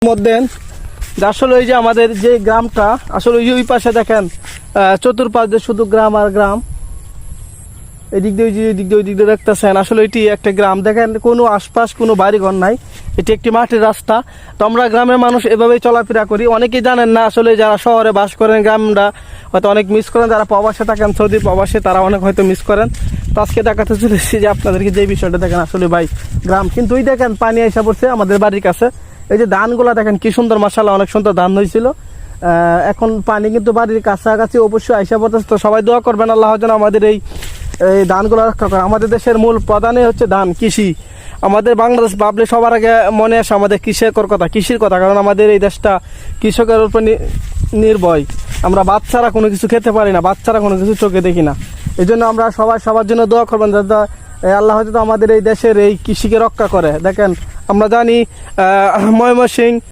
মধ্যে আসলে ওই যে আমাদের যে গ্রামটা আসলে ওই পাশে দেখেন চতুর্পাশ দিয়ে শুধু গ্রাম আর গ্রাম। এদিক দিয়ে ওই দিক দিয়ে দেখতেছেন আসলে এটি একটা গ্রাম। দেখেন কোনো আশপাশ কোনো বাড়িঘর নাই, এটি একটি মাটির রাস্তা। তো আমরা গ্রামের মানুষ এভাবেই চলাফেরা করি। অনেকেই জানেন না আসলে যারা শহরে বাস করেন গ্রামটা হয়তো অনেক মিস করেন, যারা প্রবাসে থাকেন সৌদি প্রবাসে তারা অনেক হয়তো মিস করেন। তো আজকে দেখাতে চলেছি যে আপনাদেরকে যে বিষয়টা দেখেন আসলে ভাই গ্রাম। কিন্তু ওই দেখেন পানি এসে পড়ছে আমাদের বাড়ির কাছে। এই যে ধানগুলা দেখেন কি সুন্দর, মাশাআল্লাহ অনেক সুন্দর ধান হয়েছিল। এখন পানি কিন্তু বাড়ির কাছাকাছি অবশ্যই আইসা পড়তেছে। তো সবাই দোয়া করবেন আল্লাহ যেন আমাদের এই ধানগুলো রক্ষা করে। আমাদের দেশের মূল প্রধানই হচ্ছে ধান, কৃষি। আমাদের বাংলাদেশ ভাবলে সবার আগে মনে আসে আমাদের কৃষির কথা, কারণ আমাদের এই দেশটা কৃষকের উপর নির্ভর। আমরা বাচ্চারা কোনো কিছু খেতে পারি না, বাচ্চারা কোনো কিছু চোখে দেখি না। এই জন্য আমরা সবার জন্য দোয়া করবেন যাতে আল্লাহ হয়তো আমাদের এই দেশের এই কৃষিকে রক্ষা করে। দেখেন আমরা জানি ময়মনসিংহ